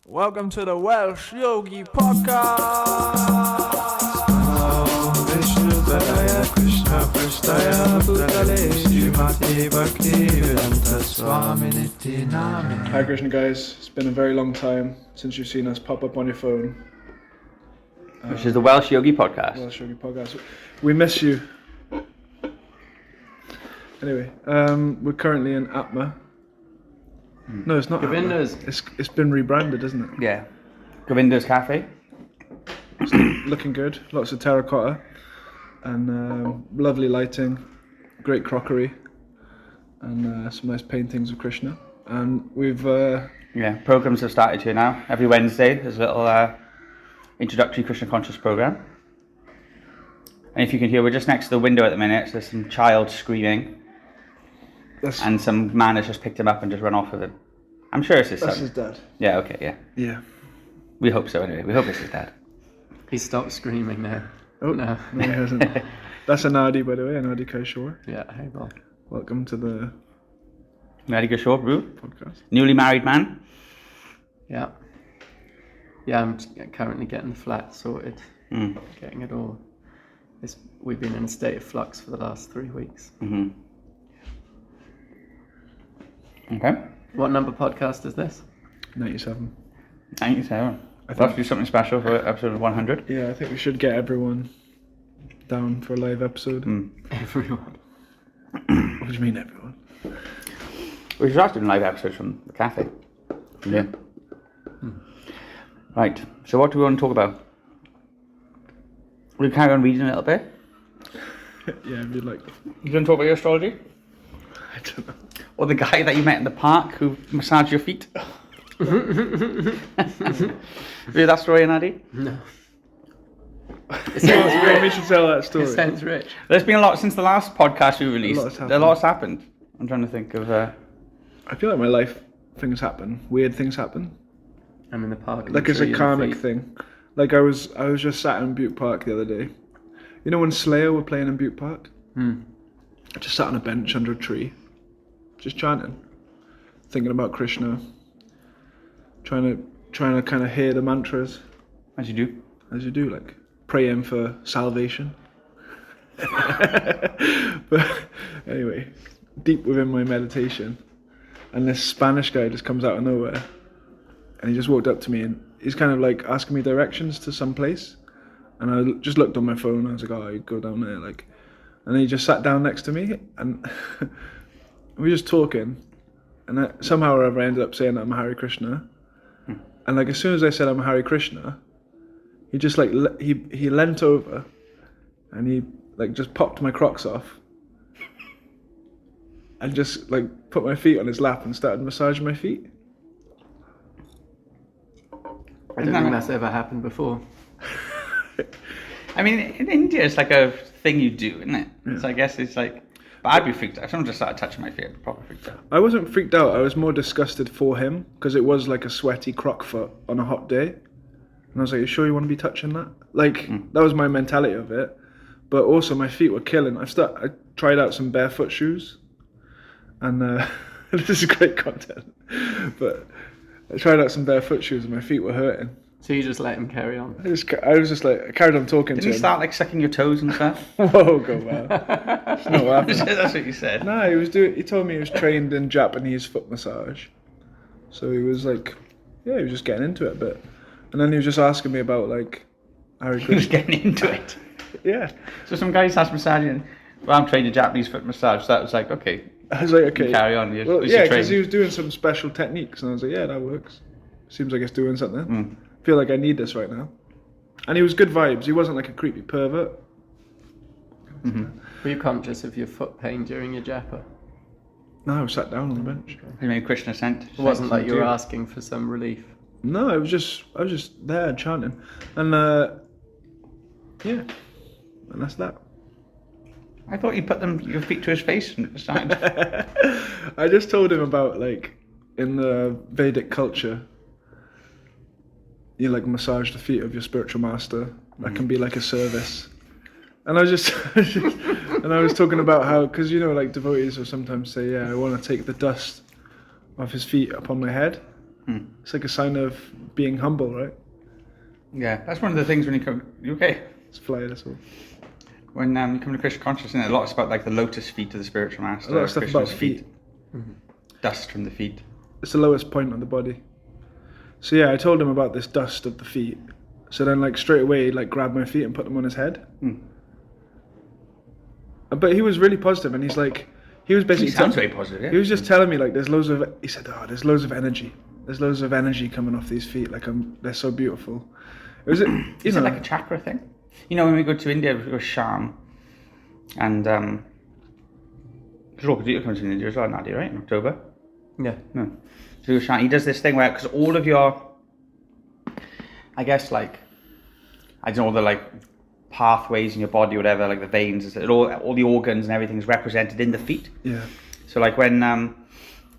Welcome to the Welsh Yogi Podcast. Hi Krishna guys, it's been a very long time since you've seen us pop up on your phone. Which is the Welsh Yogi Podcast. Welsh Yogi Podcast. We miss you. Anyway, we're currently in Atma. No, it's not Govinda's. Atma. It's been rebranded, isn't it? Yeah. Govinda's Cafe. It's looking good. Lots of terracotta and lovely lighting, great crockery, and some nice paintings of Krishna. And we've Programs have started here now. Every Wednesday there's a little introductory Krishna conscious program. And if you can hear, we're just next to the window at the minute. So there's some child screaming. And some man has just picked him up and just run off with him. I'm sure it's his son. That's his dad. Yeah, okay, yeah. Yeah. We hope so anyway. We hope it's his dad. He stopped screaming now. Oh, no he hasn't. That's Anadi, by the way, Anadi Kaishore. Yeah, hey Bob. Welcome to the Ready to go, Brew? podcast. Newly married man. Yeah. Yeah, I'm currently getting the flat sorted. Getting it all. We've been in a state of flux for the last 3 weeks. Mm-hmm. Okay. What number podcast is this? 97. 97. We'll have to do something special for episode 100. Yeah, I think we should get everyone down for a live episode. Everyone. What do you mean, everyone? We should start doing live episodes from the cafe. Yeah. Right. So what do we want to talk about? We'll carry on reading a little bit. Yeah, if you'd like. You going to talk about your astrology? I don't know. Or the guy that you met in the park who massaged your feet? Read that story, Anadi? No. It You sounds want me rich. to tell that story? It sounds rich. There's been a lot since the last podcast we released. A lot's happened. happened. I'm trying to think of... I feel like my life, things happen. Weird things happen. I'm in the park. Like it's a karmic thing. Like I was just sat in Butte Park the other day. You know when Slayer were playing in Butte Park? I just sat on a bench under a tree. Just chanting. Thinking about Krishna. Trying to kind of hear the mantras. As you do. As you do, like praying for salvation. But anyway, deep within my meditation, and this Spanish guy just comes out of nowhere, and he just walked up to me, and he's kind of like asking me directions to some place, and I just looked on my phone, and I was like, oh, you go down there, like, and then he just sat down next to me, and we were just talking, and somehow or other I ended up saying that I'm Hare Krishna, and like as soon as I said I'm Hare Krishna, he just like he leant over, and he like just popped my Crocs off, and just like put my feet on his lap and started massaging my feet. I don't think that's ever happened before. I mean, in India, it's like a thing you do, isn't it? Yeah. So I guess it's like... But I'd be freaked out. If someone just started touching my feet, I'd be proper freaked out. I wasn't freaked out. I was more disgusted for him because it was like a sweaty croc foot on a hot day. And I was like, you sure you want to be touching that? Like, that was my mentality of it. But also my feet were killing. I tried out some barefoot shoes. And this is great content. But I tried out some barefoot shoes and my feet were hurting. So you just let him carry on? I was just like, I carried on talking Didn't to him. he start like sucking your toes and stuff? Whoa, Gopala. That's not what happened. That's what you said. No, he told me he was trained in Japanese foot massage. So he was like, yeah, he was just getting into it a bit. And then he was just asking me about like Hare He was Krishna. getting into it. Yeah. So some guy starts massaging. Well, I'm trained in Japanese foot massage. So that was like, okay. I was like, okay. Carry on. Well, yeah, because he was doing some special techniques. And I was like, yeah, that works. Seems like it's doing something. I feel like I need this right now. And he was good vibes. He wasn't like a creepy pervert. Were you conscious of your foot pain during your japa? No, I was sat down on the bench. He made Krishna sent. It wasn't like you were asking for some relief. No, I was just there chanting. And yeah. And that's that. I thought you put your feet to his face and started. I just told him about like in the Vedic culture, you like massage the feet of your spiritual master. That can be like a service. And I was just, and I was talking about how, because you know, like devotees will sometimes say, yeah, I want to take the dust off his feet upon my head. It's like a sign of being humble, right? Yeah, that's one of the things when you come. You okay? It's fly, that's all. When you come to Krishna consciousness, a lot is about like the lotus feet of the spiritual master. A lot of stuff Krishna's about feet. Dust from the feet. It's the lowest point on the body. So yeah, I told him about this dust of the feet. So then like straight away he'd like grab my feet and put them on his head. But he was really positive, and he's like, he was basically He sounds very positive. Yeah. he was just telling me like there's loads of, he said, oh, there's loads of energy. There's loads of energy coming off these feet. Like they're so beautiful. Is it like a chakra thing? You know, when we go to India, we go Sham, and Gopala comes to India as well, Nadi, right, in October. Yeah. No. So Sham, he does this thing where, because all of your, I guess like, I don't know, all the like pathways in your body, or whatever, like the veins, all the organs and everything is represented in the feet. Yeah. So like when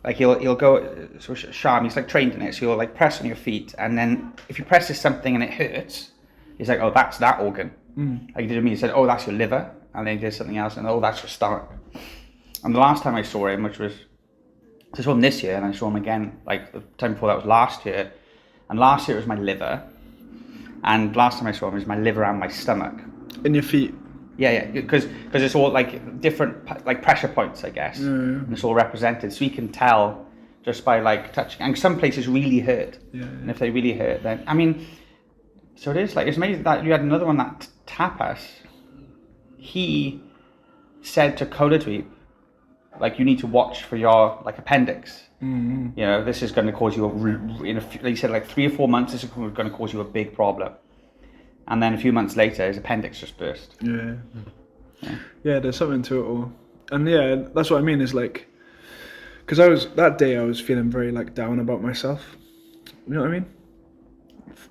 like he'll go, so Sham, he's like trained in it, so he'll like press on your feet, and then if you press something and it hurts, he's like, oh, that's that organ. Like he did to me, he said, oh, that's your liver, and then he did something else, and oh, that's your stomach. And the last time I saw him, which was, I saw him this year, and I saw him again, like the time before that was last year, and last year it was my liver, and last time I saw him it was my liver and my stomach. In your feet. Yeah, because it's all like different like pressure points, I guess, and it's all represented, so you can tell just by like touching. And some places really hurt, and if they really hurt, then I mean, so it is like, it's amazing that you had another one, that Tapas. He said to Koladweep, like, you need to watch for your like appendix. You know, this is going to cause you he said like 3 or 4 months. This is going to cause you a big problem. And then a few months later, his appendix just burst. Yeah, there's something to it all. And yeah, that's what I mean, is like, because that day I was feeling very like down about myself. You know what I mean?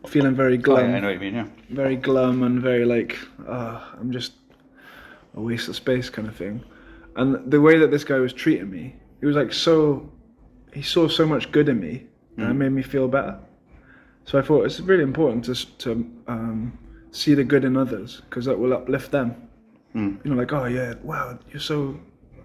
Feeling very glum. Oh, yeah, I know what you mean, yeah. Very glum and very like, I'm just a waste of space kind of thing. And the way that this guy was treating me, he was like he saw so much good in me, and it made me feel better. So I thought it's really important to see the good in others, because that will uplift them. You know, like, oh yeah, wow,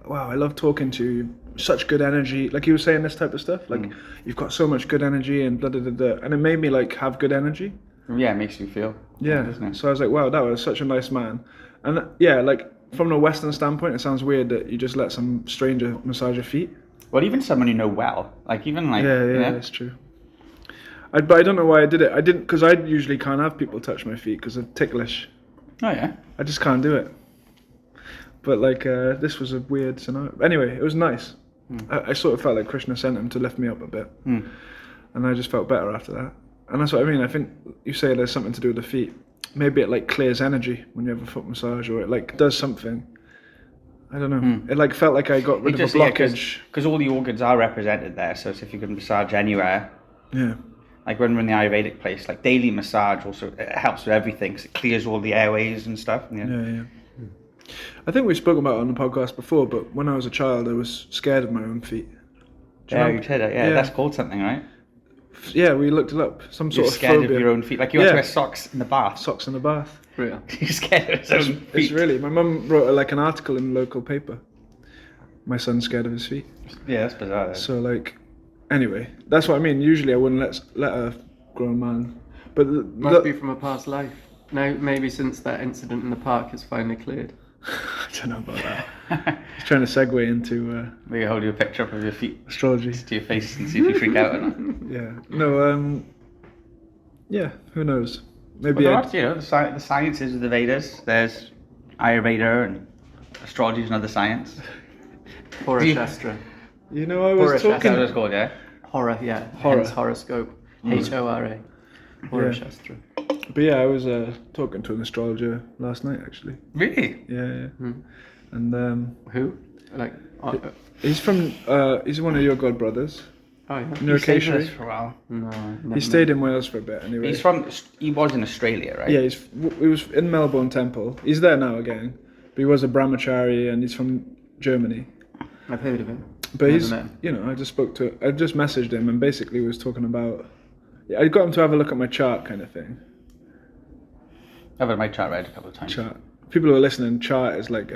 I love talking to you, such good energy. Like he was saying this type of stuff, like you've got so much good energy and blah, blah, blah, blah. And it made me like have good energy. Yeah, it makes you feel. Yeah, doesn't it? So I was like, wow, that was such a nice man. And yeah, like from a Western standpoint, it sounds weird that you just let some stranger massage your feet. Well, even someone you know well, like even like yeah, that's true. But I don't know why I did it. I didn't, because I usually can't have people touch my feet because of ticklish. Oh yeah. I just can't do it. But like this was a weird scenario. Anyway, it was nice. I sort of felt like Krishna sent him to lift me up a bit, and I just felt better after that. And that's what I mean. I think you say there's something to do with the feet. Maybe it like clears energy when you have a foot massage, or it like does something. I don't know. It like felt like I got rid of a blockage. Because all the organs are represented there. So if you can massage anywhere. Yeah. Like when we're in the Ayurvedic place, like daily massage also, it helps with everything, because it clears all the airways and stuff. Yeah. I think we've spoken about it on the podcast before, but when I was a child, I was scared of my own feet. You said it. Yeah, that's called something, right? Yeah, we looked it up. Some sort of scared phobia. of your own feet. Like you had to wear socks in the bath. Socks in the bath. Real. You're scared of his own feet. It's really. My mum wrote like an article in the local paper. My son's scared of his feet. Yeah, that's bizarre. Though. So like, anyway, that's what I mean. Usually I wouldn't let a grown man. But must be from a past life. Now maybe since that incident in the park is finally cleared. I don't know about that. He's trying to segue into maybe hold you a picture up of your feet, astrology, to your face, and see if you freak out or not. Yeah. No. Yeah. Who knows? Maybe. Well, the sciences of the Vedas. There's Ayurveda, and astrology is another science. Hora Shastra. You know, I was talking. That's what it's called, yeah. Hora, yeah. Hora. Hence horoscope. Hora. Hora Shastra. But yeah, I was talking to an astrologer last night, actually. Really? Yeah. And who? Like he's from he's one of your god brothers. Oh yeah. You stayed with us for a while. No. He stayed in Wales for a bit anyway. He was in Australia, right? Yeah, he was in Melbourne Temple. He's there now again. But he was a brahmachari, and he's from Germany. I've heard of him. But I just messaged him and basically was talking about. Yeah, I got him to have a look at my chart, kind of thing. I've had my chart read a couple of times. Chart. People who are listening, chart is like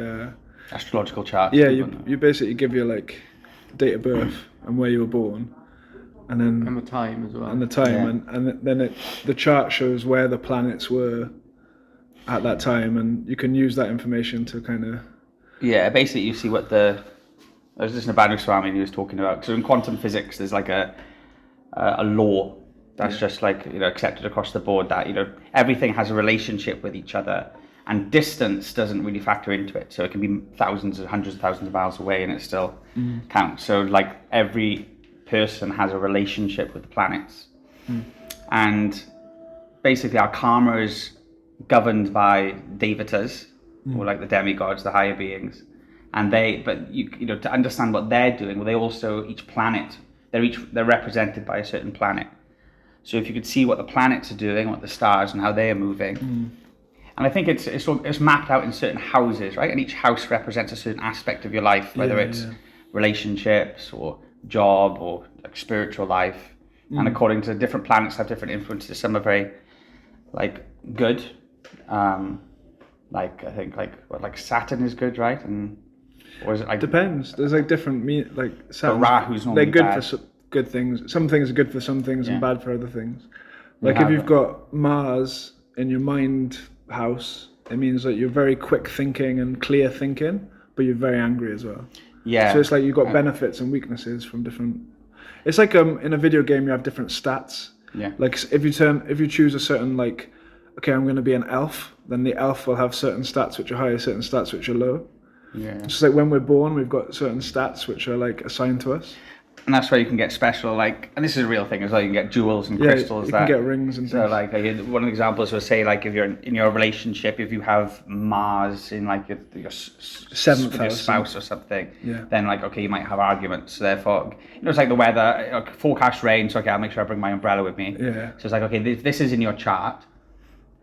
astrological chart. Yeah, you basically give your like date of birth and where you were born, and then And the time as well. and the time, Yeah. and then the chart shows where the planets were at that time, and you can use that information to kind of. Yeah, basically you see what I was listening to Bhakta-rupa Anadi, he was talking about, so in quantum physics there's like a law that's just like, accepted across the board, that, everything has a relationship with each other, and distance doesn't really factor into it. So it can be thousands or hundreds of thousands of miles away and it still counts. So like every person has a relationship with the planets. And basically our karma is governed by devatas, or like the demigods, the higher beings. And to understand what they're doing, well, they also, each planet, they're represented by a certain planet. So if you could see what the planets are doing, what the stars and how they are moving, and I think it's mapped out in certain houses, right? And each house represents a certain aspect of your life, whether it's relationships or job or like spiritual life. And according to different planets have different influences. Some are very like good. Like I think like Saturn is good, right? Or is it like Depends. There's like different Saturn. Rahu's normally they're good bad. for good things. Some things are good for some things and bad for other things. Like have if you've got Mars in your mind house, it means that you're very quick thinking and clear thinking, but you're very angry as well. Yeah. So it's like you've got benefits and weaknesses from different. It's like in a video game you have different stats. Yeah. Like if you choose a certain like, okay, I'm going to be an elf, then the elf will have certain stats which are high, certain stats which are low. Yeah. It's just like when we're born, we've got certain stats which are like assigned to us. And that's where you can get special, like, and this is a real thing as well, you can get jewels and crystals. You can get rings and so things. like one of the examples was, say, like if you're in your relationship, if you have Mars in like your Seventh with your house, spouse or something, Yeah. then like, okay, you might have arguments. So therefore, it's like the weather, forecast rain, so okay, I'll make sure I bring my umbrella with me. Yeah. So it's like, okay, this is in your chart,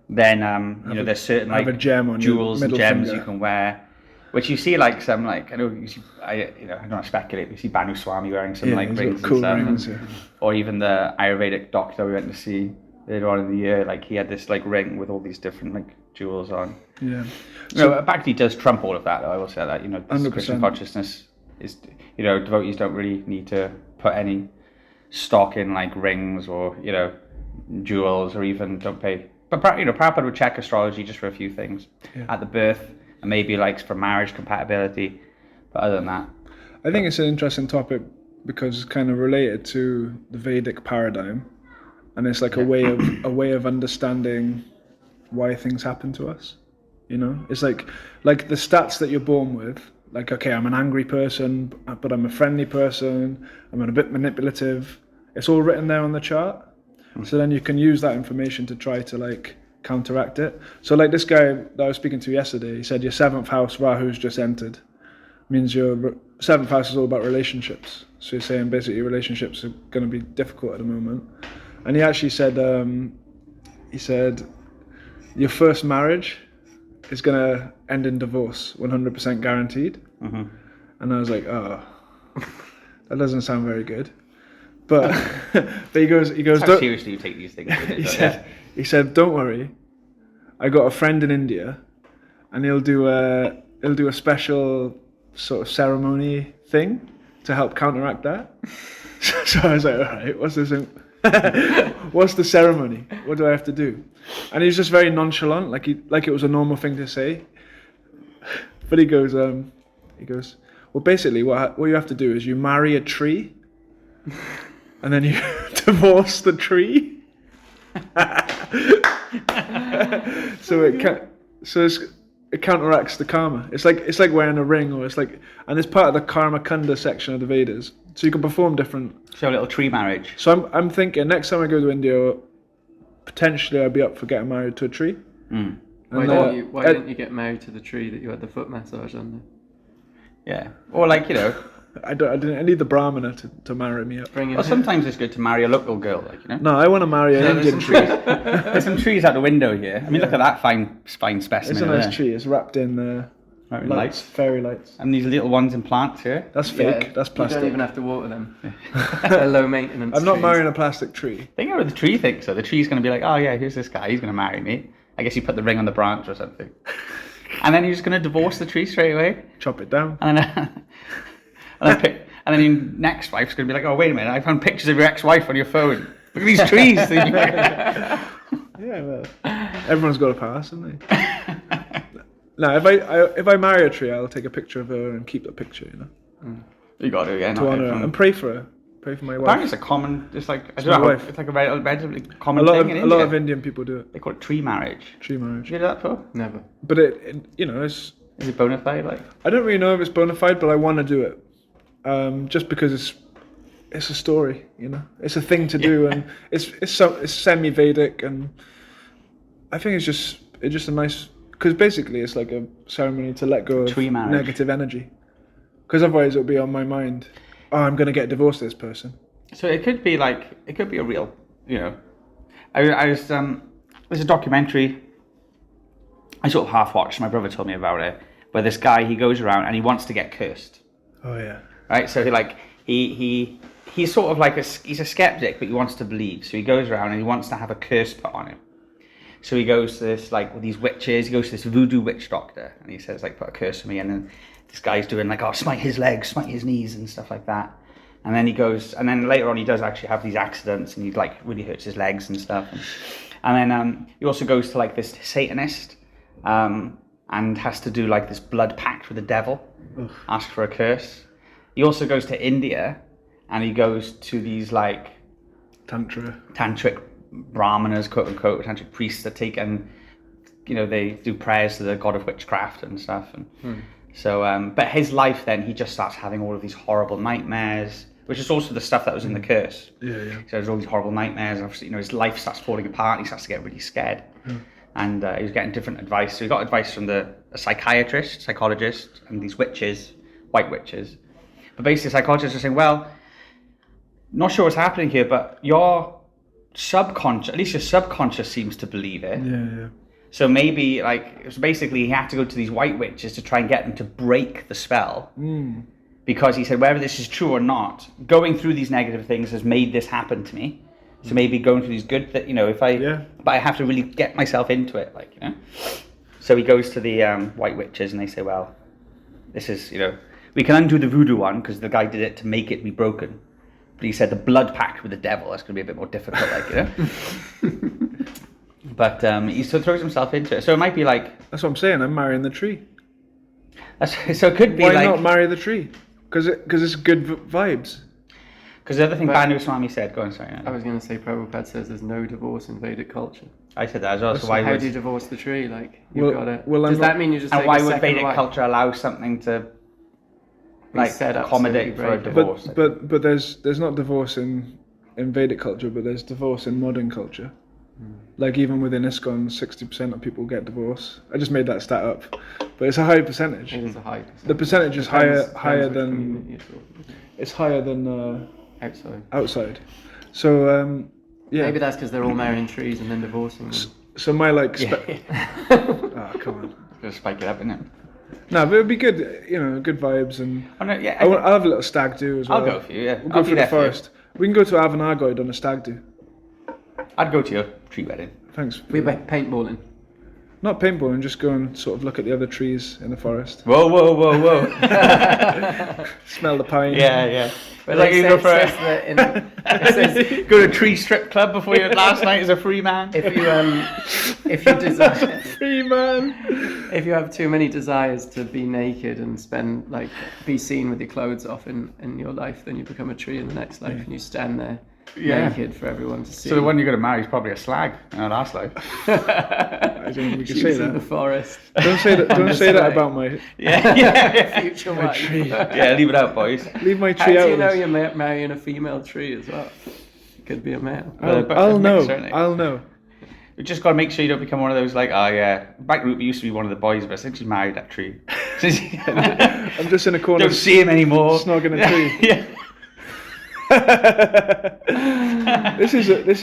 then there's certain have like a gem on your jewels and middle gems finger. you can wear. Which you see like some like, I know you see, I don't want to speculate, but you see Banu Swami wearing some like he's rings got cool and rings, stuff. yeah. Or even the Ayurvedic doctor we went to see later on in the year, like he had this like ring with all these different like jewels on. Yeah. So Bhakti does trump all of that though, I will say that, this 100%. Christian consciousness is, devotees don't really need to put any stock in like rings or, jewels, or even don't pay. But Prabhupada would check astrology just for a few things at the birth, and maybe like for marriage compatibility, but other than that, I think it's an interesting topic because it's kind of related to the Vedic paradigm, and it's like a way of understanding why things happen to us. It's like the stats that you're born with. Like, okay, I'm an angry person, but I'm a friendly person. I'm a bit manipulative. It's all written there on the chart. So then you can use that information to try to like counteract it. So like this guy that I was speaking to yesterday, he said your 7th house, Rahu's just entered. Means your 7th house is all about relationships. So he's saying basically your relationships are going to be difficult at the moment. And he actually said, your first marriage is going to end in divorce, 100% guaranteed. Mm-hmm. And I was like, oh, that doesn't sound very good. But he goes. how "Don't-" seriously you take these things. He said, don't worry. I got a friend in India, and he'll do a special sort of ceremony thing to help counteract that. So I was like, all right, what's this? What's the ceremony? What do I have to do? And he was just very nonchalant, like it was a normal thing to say. But he goes, well, basically, what you have to do is you marry a tree, and then you divorce the tree. It counteracts the karma. It's like wearing a ring, or and it's part of the karma kanda section of the Vedas. So you can perform different. So a little tree marriage. So I'm thinking next time I go to India, potentially I'd be up for getting married to a tree. Mm. Why didn't you get married to the tree that you had the foot massage under? Yeah, or like I need the brahmana to marry me up. Well, sometimes it's good to marry a local girl, No, I want to marry an Indian tree. There's some trees out the window here. I mean, look at that fine specimen. It's a nice tree. It's wrapped in Lights. fairy lights. And these little ones in plants here. That's fake. That's You plastic. don't even have to water them. They're low maintenance. I'm not trees. marrying a plastic tree. Think of what the tree thinks. So the tree's going to be like, oh yeah, here's this guy. He's going to marry me. I guess you put the ring on the branch or something. And then you're just going to divorce the tree straight away. Chop it down. And then And then your next wife's going to be like, oh, wait a minute, I found pictures of your ex-wife on your phone. Look at these trees. Yeah, well, everyone's got a past, haven't they? No, if I marry a tree, I'll take a picture of her and keep that picture, you know. You got to, yeah. To honour her and pray for her. Pray for my wife. Apparently it's a common, it's like, I It's don't know, my wife. it's like a relatively common thing in India. A lot of Indian people do it. They call it tree marriage. Tree marriage. Have you heard of that before? Never. But it you know, it's... Is it bona fide, like? I don't really know if it's bona fide, but I want to do it. Just because it's a story, you know. It's a thing to do, and it's semi-Vedic, and I think it's just a nice... Because basically it's like a ceremony to let go of Tree marriage. negative energy. Because otherwise it'll be on my mind, oh, I'm going to get divorced to this person. So it could be a real, you know. I was, there's a documentary I sort of half watched, my brother told me about it, where this guy, he goes around and he wants to get cursed. Oh yeah. Right, so he's sort of like he's a skeptic, but he wants to believe. So he goes around and he wants to have a curse put on him. So he goes to this, like, with these witches, he goes to this voodoo witch doctor, and he says, like, put a curse on me, and then this guy's doing, like, oh, smite his legs, smite his knees, and stuff like that. And then he goes, and then later on he does actually have these accidents, and he, like, really hurts his legs and stuff. And then he also goes to, like, this Satanist, and has to do, like, this blood pact with the devil, ask for a curse. He also goes to India, and he goes to these, like... Tantric brahmanas, quote unquote, tantric priests that take and, you know, they do prayers to the god of witchcraft and stuff. And so, but his life then, he just starts having all of these horrible nightmares, which is also the stuff that was in the curse. Yeah, yeah. So there's all these horrible nightmares, and obviously, you know, his life starts falling apart, and he starts to get really scared. And he was getting different advice. So he got advice from a psychiatrist, psychologist, and these witches, white witches. But basically, the psychologist was saying, well, not sure what's happening here, but your subconscious, at least your subconscious seems to believe it. Yeah, yeah. So maybe, like, it was basically he had to go to these white witches to try and get them to break the spell. Because he said, whether this is true or not, going through these negative things has made this happen to me. So maybe going through these good, you know, but I have to really get myself into it, like, you know. So he goes to the white witches, and they say, well, this is, you know, we can undo the voodoo one because the guy did it to make it be broken. But he said the blood pact with the devil, that's going to be a bit more difficult, like, you know. But he still throws himself into it. So it might be like... That's what I'm saying, I'm marrying the tree. So it could be Why like... not marry the tree? Because it's good vibes. Because the other thing Bhanu Swami said... Go on, sorry. I was going to say, Prabhupada says there's no divorce in Vedic culture. I said that as well. So why how do you divorce the tree? Like, you've got it. Well, does that mean you just and take why a would second Vedic wife? culture allow something to... like set up accommodate so for a you break it. divorce? But there's not divorce in Vedic culture, but there's divorce in modern culture. Like even within ISKCON, 60% of people get divorced. I just made that stat up, but it's a high percentage. It is a high percentage. The percentage is Depends higher which than community you're talking it's higher than about. outside. So yeah. Maybe that's because they're all marrying trees and then divorcing them. So my like. Oh, come on. Just spike it up, innit? No, but it'd be good, you know, good vibes, and Oh, no, yeah, I'll have a little stag do as well. I'll go for you, yeah. We'll I'll go be through there the for you. forest. We can go to Avanagoid on a stag do. I'd go to your tree wedding. Thanks. We're paintballing. Not paintballing, just go and sort of look at the other trees in the forest. Whoa, whoa, whoa, whoa. Smell the pine. Yeah. But But like it you go for says that it says go to a tree strip club before your last night as a free man. if you desire, Free man. if you have too many desires to be naked and be seen with your clothes off in your life, then you become a tree in the next life and you stand there naked for everyone to see. So the one you're going to marry is probably a slag in our last life. I don't think we can She say was in the that. forest. Don't say that. Don't say that about my Future wife. tree. Yeah, leave it out, boys. Leave my How tree do out. you know you're marrying a female tree as well? It could be a male. I'll know. Certainly. I'll know. You just got to make sure you don't become one of those like, oh yeah, Bhakta-rupa used to be one of the boys, but since you married that tree, I'm just in a corner. don't see him anymore. Snogging a tree. Yeah. This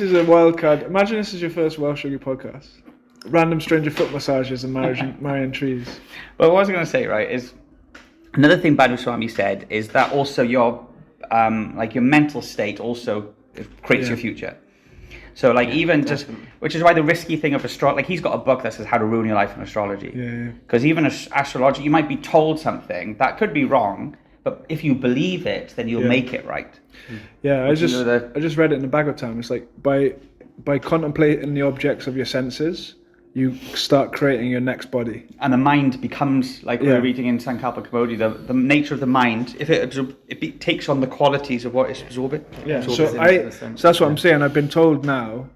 is a wild card. Imagine this is your first Welsh Sugar podcast. Random stranger foot massages and marrying trees. Well, what I was going to say, right, is another thing Bhanu Swami said is that also your your mental state also creates your future. So like even definitely. just, which is why the risky thing of astrology, like he's got a book that says how to ruin your life in astrology. Yeah. Because even as astrology, you might be told something that could be wrong, But if you believe it, then you'll make it right. Yeah, I you just know read it in the Bhagavad Gita. It's like by contemplating the objects of your senses, you start creating your next body. And the mind becomes, like we're reading in Sankalpa Kabodhi, the nature of the mind, if it takes on the qualities of what it's absorbing. Yeah, so that's what I'm saying. I've been told now,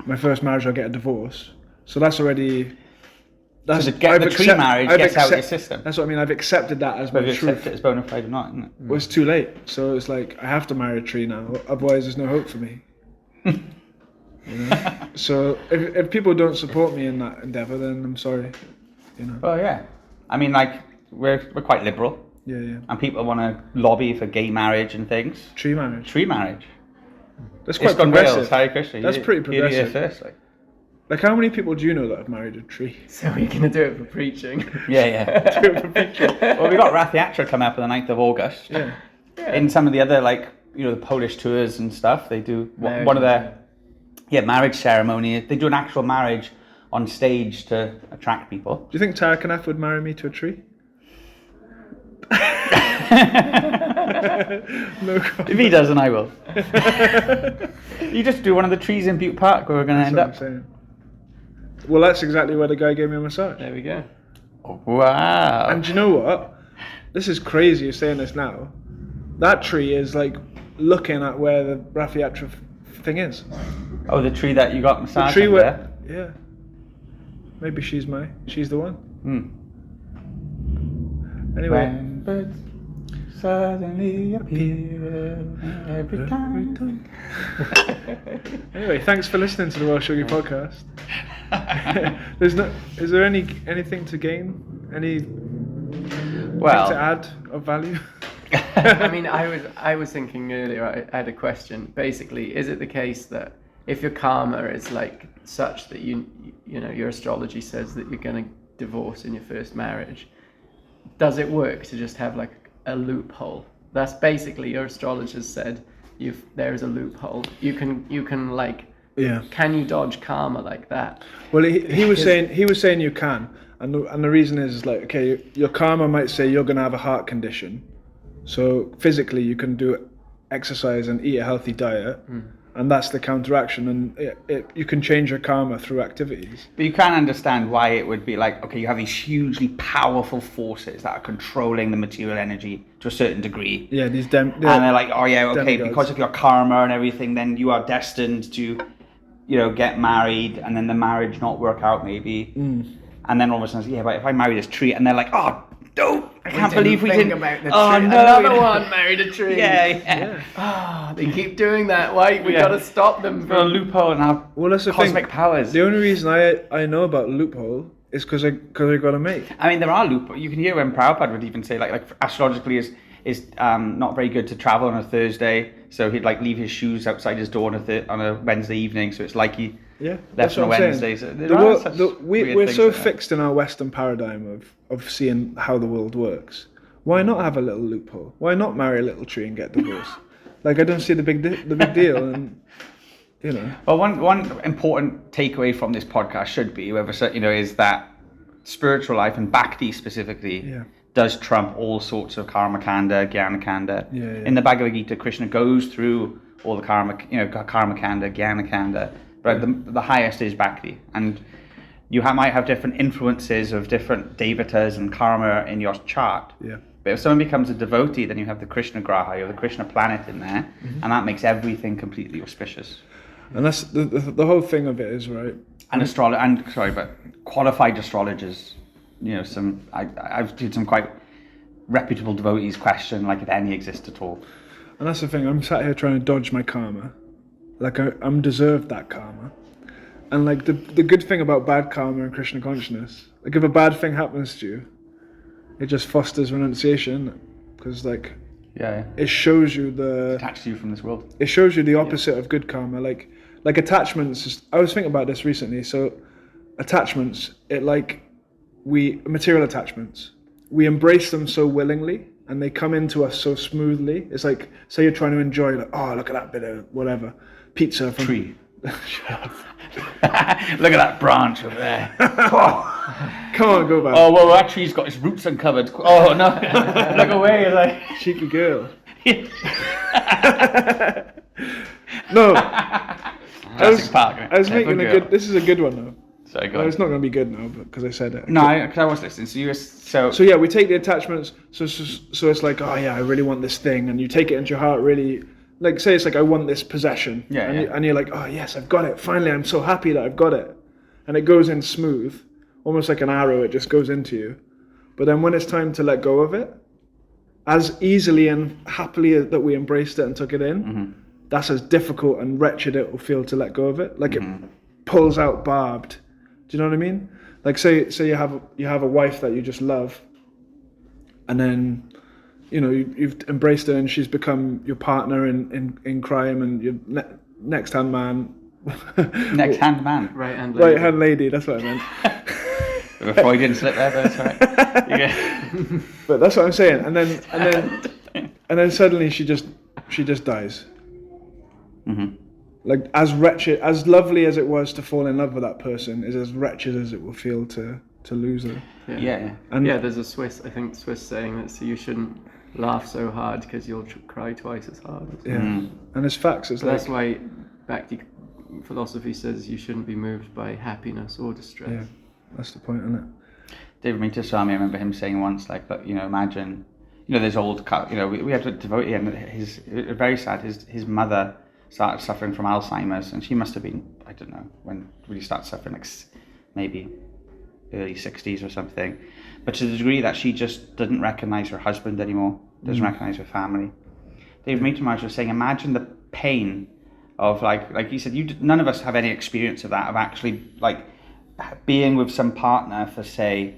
my first marriage, I'll get a divorce. So that's already... So the tree marriage gets out of your system. That's what I mean. I've accepted that as my Whether you truth. accept it as bona fide or not, isn't it? Well, it's too late. So it's like, I have to marry a tree now. Otherwise, there's no hope for me. You know? So if people don't support me in that endeavour, then I'm sorry. You know. Well, yeah. I mean, like, we're quite liberal. Yeah. And people want to lobby for gay marriage and things. Tree marriage. Tree marriage. That's quite It's gone progressive. Wales, Hare Krishna. That's pretty progressive. You're here first, like. Like, how many people do you know that have married a tree? So we're going to do it for preaching. Yeah. Do it for picture. Well, we got Rath Yatra coming up on the 9th of August. Yeah. In some of the other, like, you know, the Polish tours and stuff, they do one of their marriage ceremony. They do an actual marriage on stage to attract people. Do you think Tarakaneth would marry me to a tree? No comment. If he doesn't, I will. You just do one of the trees in Butte Park where we're going to end That's up. what I'm saying. Well, that's exactly where the guy gave me a massage. There we go. Wow. And do you know what? This is crazy, you're saying this now. That tree is like looking at where the Rath Yatra thing is. Oh, the tree that you got massaged The tree under? where, yeah. Maybe she's the one. Anyway. When birds suddenly appear every time. Anyway, thanks for listening to the Welsh Yogi podcast. Is there anything to gain? Anything to add of value? I mean, I was thinking earlier, I had a question. Basically, is it the case that if your karma is like such that you know your astrology says that you're going to divorce in your first marriage, does it work to just have like a loophole? That's basically your astrologer said there's a loophole. You can like can you dodge karma like that? Well, he was saying you can, and the reason is like, okay, your karma might say you're going to have a heart condition, so physically you can do exercise and eat a healthy diet. And that's the counteraction, and you can change your karma through activities. But you can understand why it would be like, okay, you have these hugely powerful forces that are controlling the material energy to a certain degree. Yeah, and they're like, oh yeah, okay, demigods. because of your karma and everything, then you are destined to, you know, get married, and then the marriage not work out maybe. And then all of a sudden, yeah, but if I marry this tree, and they're like, oh, don't, I can't believe we didn't. About the oh tree. no, Another one married a tree. Yeah. They keep doing that. Why? We got to stop them For a loophole and have that's the cosmic thing. powers. The only reason I know about loophole is because I got a mate. I mean, there are loopholes. You can hear when Prabhupada would even say, like astrologically is not very good to travel on a Thursday, so he'd like leave his shoes outside his door on a Wednesday evening, so it's like he left on a Wednesday. So we're so fixed in our Western paradigm of seeing how the world works. Why not have a little loophole? Why not marry a little tree and get divorced? Like, I don't see the big deal, and you know. Well, one important takeaway from this podcast should be, is that spiritual life, and Bhakti specifically, does trump all sorts of karma kanda, jnana kanda. In the Bhagavad Gita, Krishna goes through all the karma kanda, jnana kanda, but the highest is Bhakti, and you might have different influences of different devatas and karma in your chart. But if someone becomes a devotee, then you have the Krishna Graha, or the Krishna planet in there, and that makes everything completely auspicious. And that's the whole thing of it is, right? And qualified astrologers, you know, I've did some quite reputable devotees question, like, if any exist at all. And that's the thing, I'm sat here trying to dodge my karma. Like, I'm deserved that karma. And like, the good thing about bad karma and Krishna consciousness, like, if a bad thing happens to you, it just fosters renunciation, because like, it shows you Attached to you from this world. It shows you the opposite of good karma. Like attachments. I was thinking about this recently. So attachments, material attachments, we embrace them so willingly, and they come into us so smoothly. It's like, say you're trying to enjoy, like, oh, look at that bit of whatever pizza from tree. Shut up. Look at that branch over there. Come on, go back. Oh, well, actually, he's got his roots uncovered. Oh, no. Look away. Like... Cheeky girl. No. I was making a good... This is a good one, though. Sorry, go well, on. it's not going to be good now, because I said it. No, because I was listening. So you were... So yeah, we take the attachments. So it's like, oh yeah, I really want this thing, and you take it into your heart. Really, like say it's like I want this possession. Yeah. And you're like, oh yes, I've got it. Finally, I'm so happy that I've got it, and it goes in smooth, almost like an arrow. It just goes into you. But then when it's time to let go of it, as easily and happily that we embraced it and took it in, that's as difficult and wretched it will feel to let go of it. Like it pulls out barbed. Do you know what I mean? Like say you have a wife that you just love, and then you've embraced her and she's become your partner in crime and your next hand man. Next hand man. Right hand lady. Right hand lady. That's what I meant. A Freudian slip there, but it's alright. Yeah. But that's what I'm saying. And then suddenly she just dies. Like as wretched, as lovely as it was to fall in love with that person, is as wretched as it will feel to lose her. Yeah. And there's a Swiss saying that, so you shouldn't laugh so hard because you'll cry twice as hard. Yeah. And there's facts. It's So like, that's why Bhakti philosophy says you shouldn't be moved by happiness or distress. yeah, that's the point, isn't it? David Mutaswamy, I remember him saying once, like, but imagine, there's old, we had a devotee, and very sad. His mother started suffering from Alzheimer's, and she must have been, I don't know, when really started suffering, like maybe early 60s or something. But to the degree that she just didn't recognize her husband anymore, doesn't recognize her family. David Mutaswamy was saying, imagine the pain of like you said, none of us have any experience of that, of actually like being with some partner for say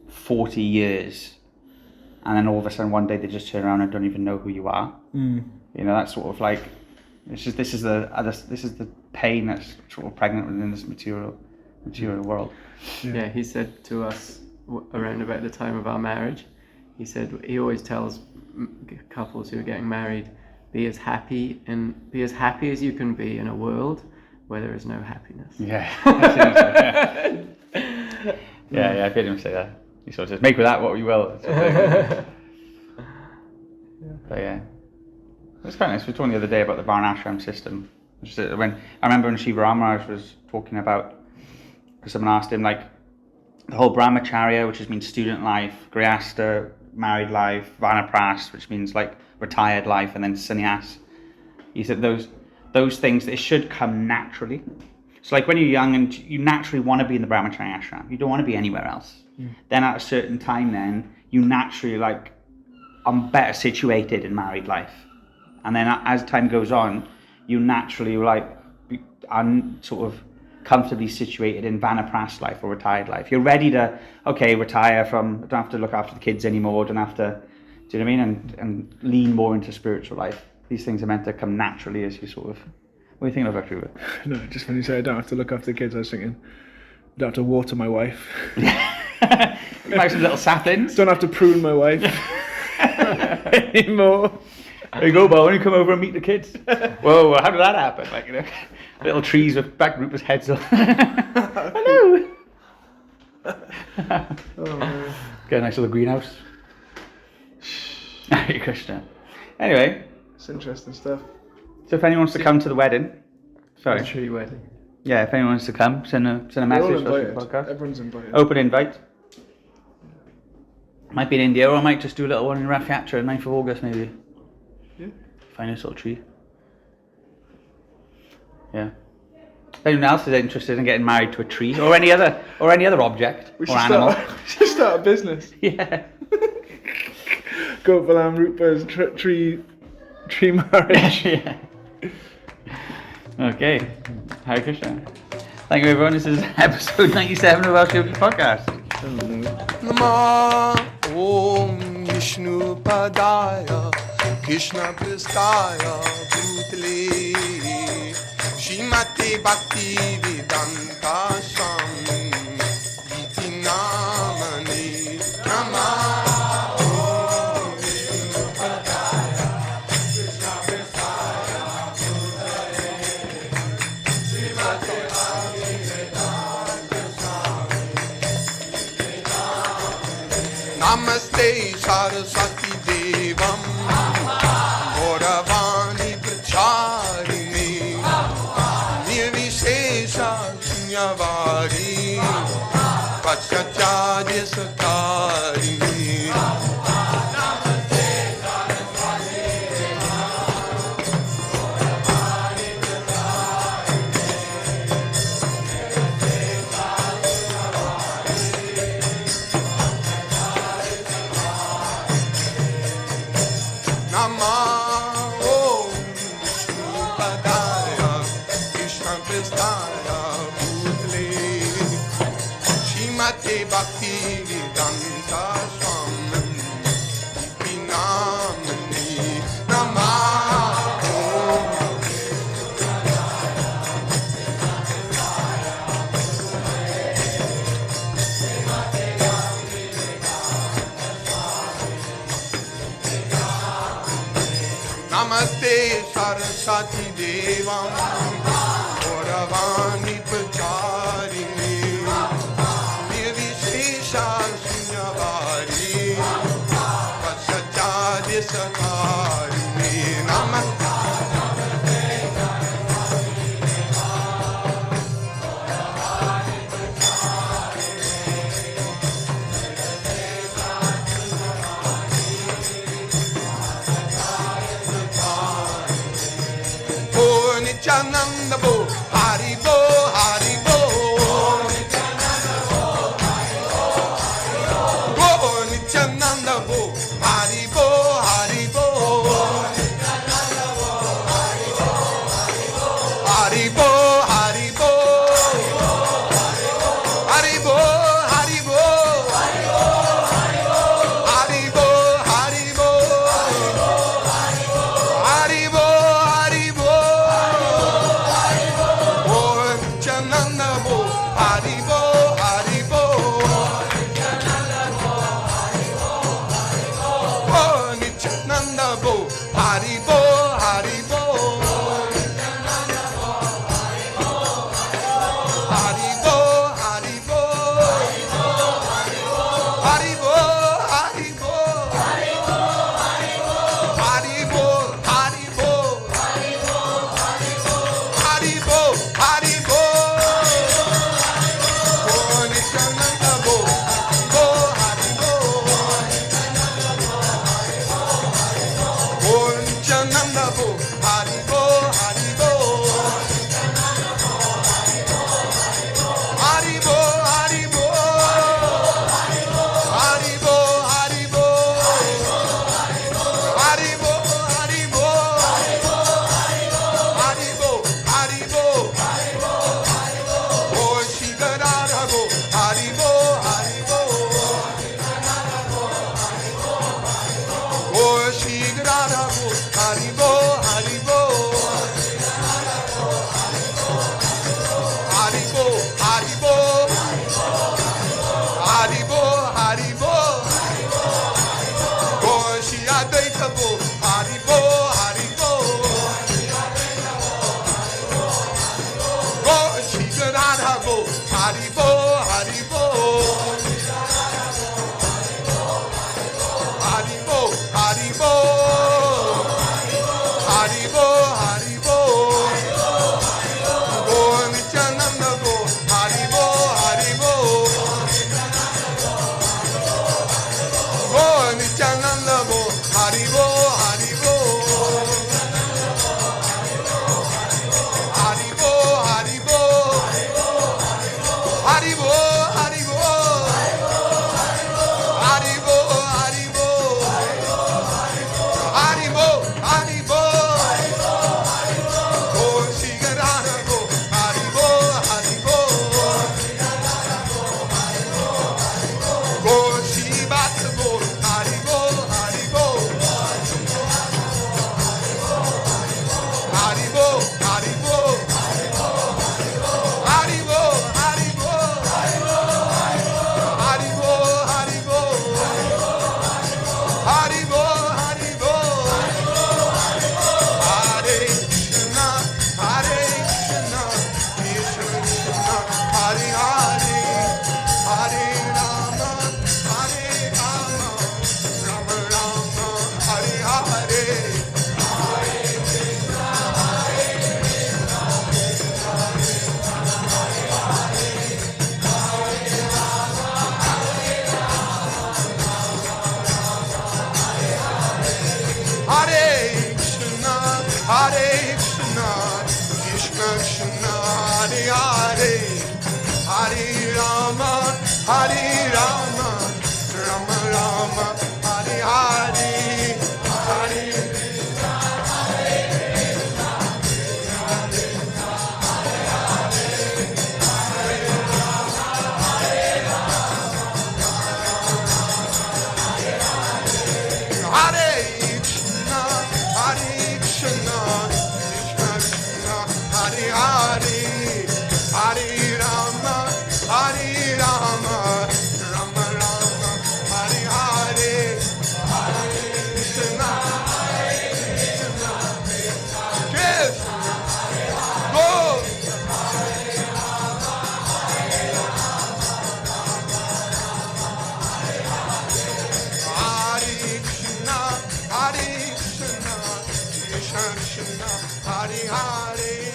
40 years, and then all of a sudden one day they just turn around and don't even know who you are. That's sort of like, this is the pain that's sort of pregnant within this material world. Yeah, he said to us around about the time of our marriage, he said he always tells couples who are getting married, be as happy as you can be in a world where there is no happiness. Yeah. Yeah, I've heard him say that. He sort of says, make with that what we will. But yeah. It was quite nice. We were talking the other day about the Varnashram system. I remember when Shiva Ramaraj was talking about, because someone asked him, like, the whole brahmacharya, which means student life, grihastha, married life, vanapras, which means like retired life, and then sannyas. He said those things, they should come naturally. So like when you're young and you naturally want to be in the brahmacharya ashram, you don't want to be anywhere else. Then at a certain time, then you naturally are better situated in married life. And then as time goes on, you naturally are sort of comfortably situated in vanapras life or retired life. You're ready to, retire from, don't have to look after the kids anymore, don't have to, do you know what I mean? And lean more into spiritual life. These things are meant to come naturally as you sort of, what do you think of Bhakta-rupa? No, just when you say I don't have to look after the kids, I was thinking, I don't have to water my wife. Like some little saplings. Don't have to prune my wife anymore. There you go, Bo, when you come over and meet the kids. Whoa, how did that happen? Little trees with Bhakta-rupa's heads on. Hello. Get a nice little greenhouse. Hare Krishna. Anyway. It's interesting stuff. So if anyone wants to come to the wedding. Sorry. A tree wedding. Yeah, if anyone wants to come, send a message to the podcast. Everyone's invited. Open invite. Might be in India, or I might just do a little one in Rath Yatra, 9th of August maybe. Yeah. Find a sort of tree. Yeah. If anyone else is interested in getting married to a tree or any other object or animal. We should start a business. Yeah. Gopala Rupa's tree marriage. Yeah. Okay. Hare Krishna. Thank you everyone. This is episode 97 of our Yogi podcast. Namah Om Vishnu Padaya Krishna Pristaya Bhutale Shrimati Bhakti Vedanta Swami Iti Namani Namah Om Vishnu Padaya Krishna Pristaya Bhutale Namaste Saraswati Devam Gauravani Pracharini Nirvishesha Shunyavadi Pachatyaja Satarini Bhakti Vedanta Swami Namani Namaho Namaste Saraswati Devam Gauravani Pracharini Shunyavadi Pachatyaja Satarini Namaste Oh Nityananda Bo Hari Bo Hari Bo Nityananda Bo Hari Bo Hari Bo Hari Bo Hari Bo Hari Bo Hari Bo Hari Bo Hari Bo Hari Bo Hari Bo Oh Nityananda Bo Hari Bo Hari Bo Nityananda Bo Hari Bo Hari Bo Hari Bo Hari Bo Hari Bo Hari Bo Hari Bo Hari Bo Hari Bo Hari Bo Hare Rama, Hare Rama, Rama Rama, Hare Hare, Hare Hare Krishna, Hare Krishna, Krishna Krishna, Hare Hare, Hare Rama, Hare Rama, Rama Rama, Hare Hare, Hare Krishna, Krishna, Go. Hare Krishna, Hare Krishna, Krishna Krishna, Hare Hare.